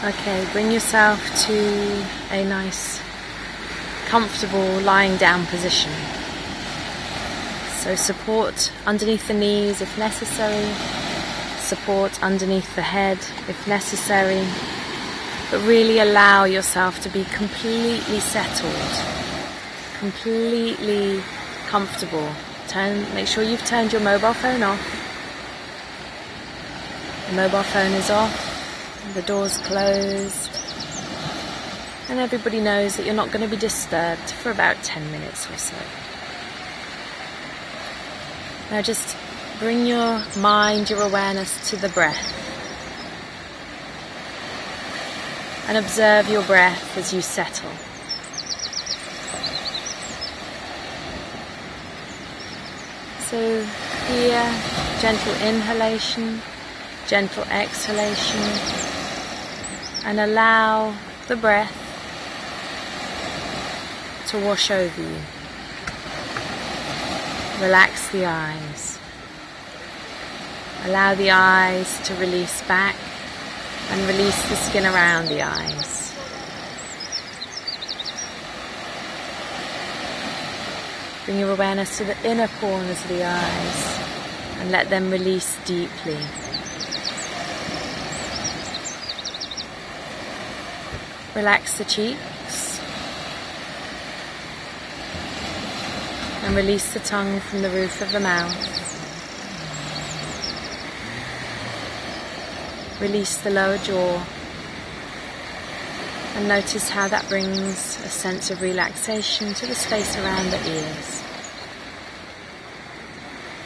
Okay, bring yourself to a nice, comfortable lying down position. So support underneath the knees if necessary, support underneath the head if necessary, but really allow yourself to be completely settled, completely comfortable. Make sure you've turned your mobile phone off. The mobile phone is off. The door's closed, and everybody knows that you're not going to be disturbed for about 10 minutes or so. Now just bring your mind, your awareness to the breath, and observe your breath as you settle. So here, gentle inhalation, gentle exhalation, and allow the breath to wash over you. Relax the eyes. Allow the eyes to release back and release the skin around the eyes. Bring your awareness to the inner corners of the eyes and let them release deeply. Relax the cheeks and release the tongue from the roof of the mouth. Release the lower jaw and notice how that brings a sense of relaxation to the space around the ears.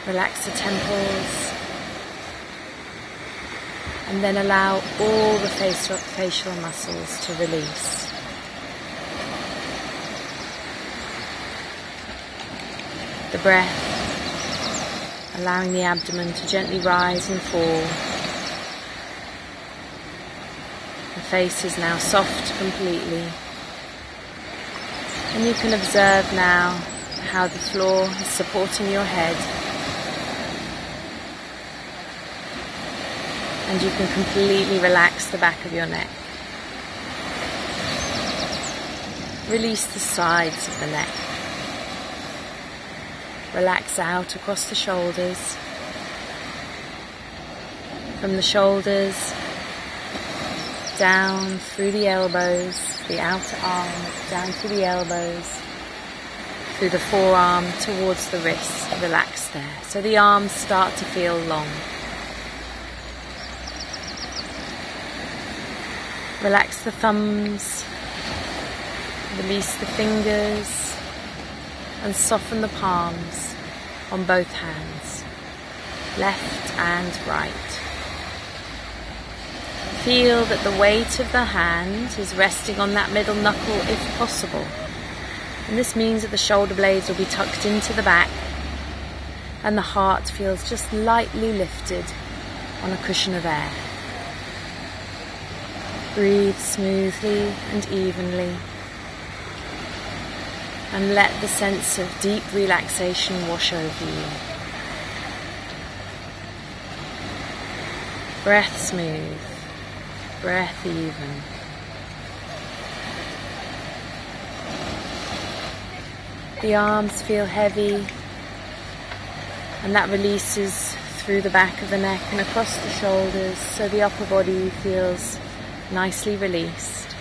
Relax the temples and then allow all the facial muscles to release. The breath, allowing the abdomen to gently rise and fall. The face is now soft completely. And you can observe now how the floor is supporting your head. And you can completely relax the back of your neck. Release the sides of the neck. Relax out across the shoulders. From the shoulders, down through the elbows, the outer arm, down through the elbows, through the forearm towards the wrist. Relax there. So the arms start to feel long. Relax the thumbs, release the fingers, and soften the palms on both hands, left and right. Feel that the weight of the hand is resting on that middle knuckle if possible. And this means that the shoulder blades will be tucked into the back and the heart feels just lightly lifted on a cushion of air. Breathe smoothly and evenly and let the sense of deep relaxation wash over you. Breath smooth, breath even. The arms feel heavy and that releases through the back of the neck and across the shoulders, so the upper body feels nicely released.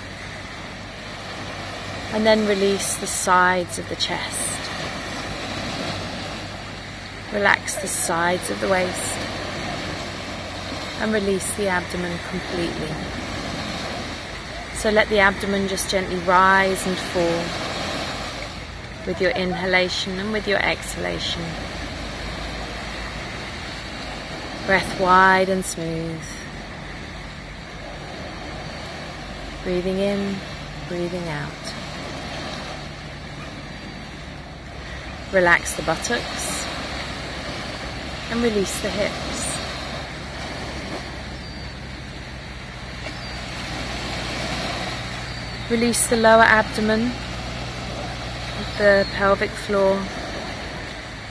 And then release the sides of the chest. Relax the sides of the waist and release the abdomen completely. So let the abdomen just gently rise and fall with your inhalation and with your exhalation. Breath wide and smooth. Breathing in, breathing out. Relax the buttocks and release the hips. Release the lower abdomen, the pelvic floor,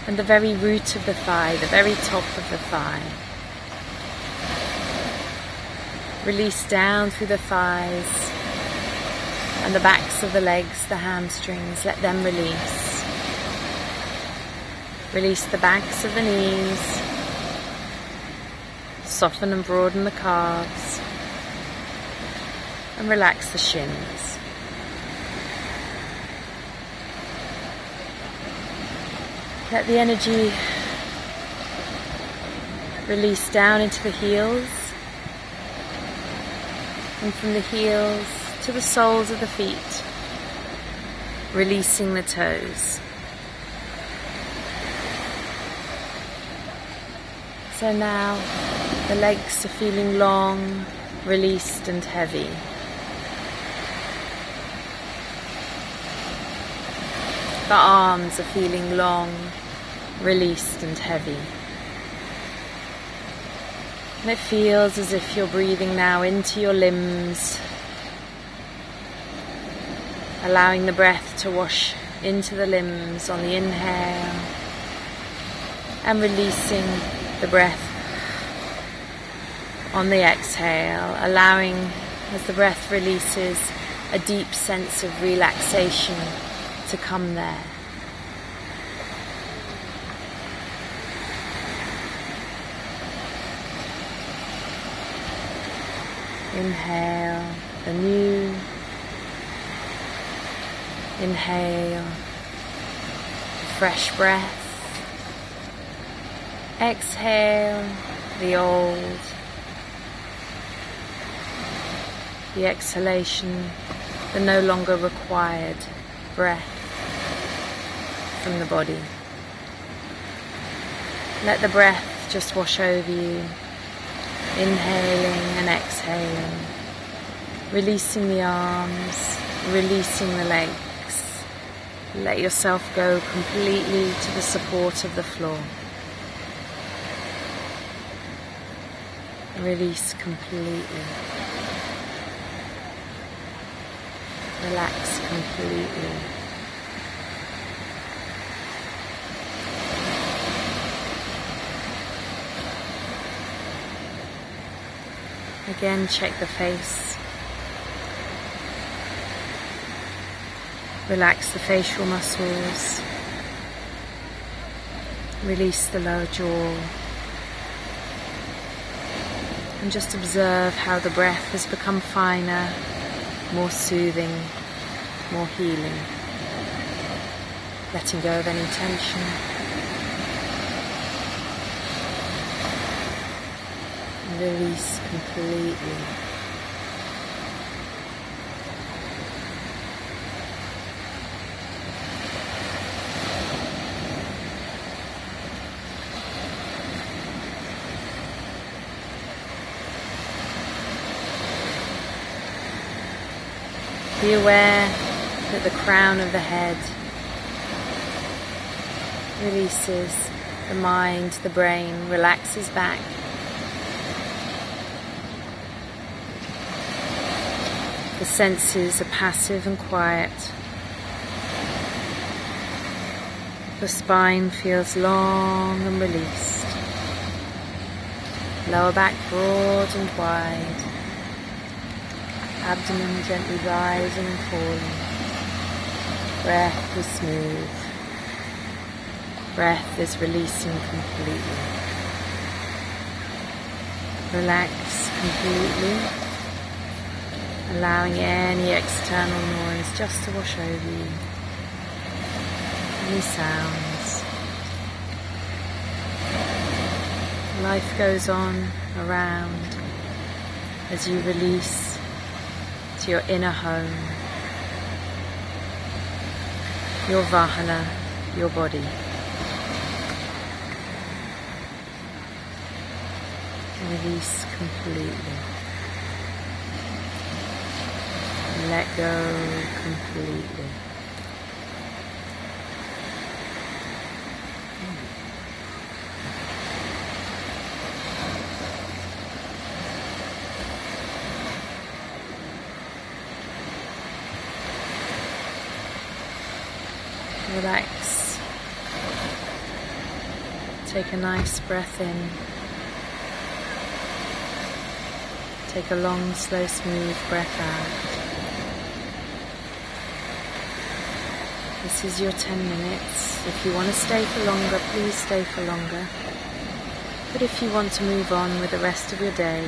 and the very root of the thigh, the very top of the thigh. Release down through the thighs and the backs of the legs, the hamstrings. Let them release. Release the backs of the knees. Soften and broaden the calves. And relax the shins. Let the energy release down into the heels, and from the heels to the soles of the feet, releasing the toes. So now the legs are feeling long, released and heavy. The arms are feeling long, released and heavy. And it feels as if you're breathing now into your limbs, allowing the breath to wash into the limbs on the inhale and releasing the breath on the exhale, allowing, as the breath releases, a deep sense of relaxation to come there. Inhale anew. Inhale fresh breath. Exhale the old. The exhalation, the no longer required breath from the body. Let the breath just wash over you, inhaling and exhaling, releasing the arms, releasing the legs. Let yourself go completely to the support of the floor. Release completely. Relax completely. Again, check the face. Relax the facial muscles. Release the lower jaw. And just observe how the breath has become finer, more soothing, more healing. Letting go of any tension. Release completely. Be aware that the crown of the head releases, the mind, the brain relaxes back. The senses are passive and quiet. The spine feels long and released. Lower back broad and wide. Abdomen gently rising and falling. Breath is smooth. Breath is releasing completely. Relax completely, allowing any external noise just to wash over you. Any sounds. Life goes on around as you release to your inner home, your vahana, your body. Release completely. Let go completely. Relax. Take a nice breath in. Take a long, slow, smooth breath out. This is your 10 minutes. If you want to stay for longer, please stay for longer. But if you want to move on with the rest of your day,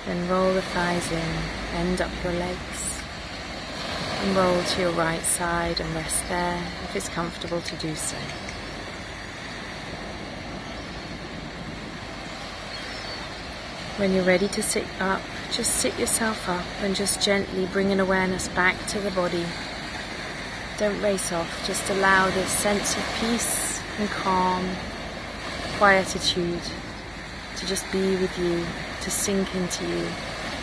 then roll the thighs in, bend up your legs, and roll to your right side and rest there if it's comfortable to do so. When you're ready to sit up, just sit yourself up and just gently bring an awareness back to the body. Don't race off, just allow this sense of peace and calm, quietude to just be with you, to sink into you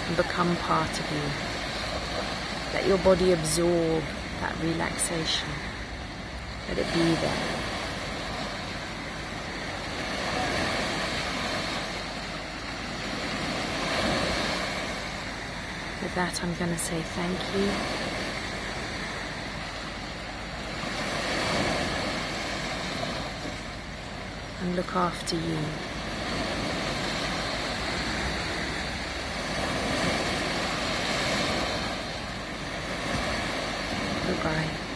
and become part of you. Let your body absorb that relaxation. Let it be there. With that, I'm going to say thank you. And look after you. Goodbye.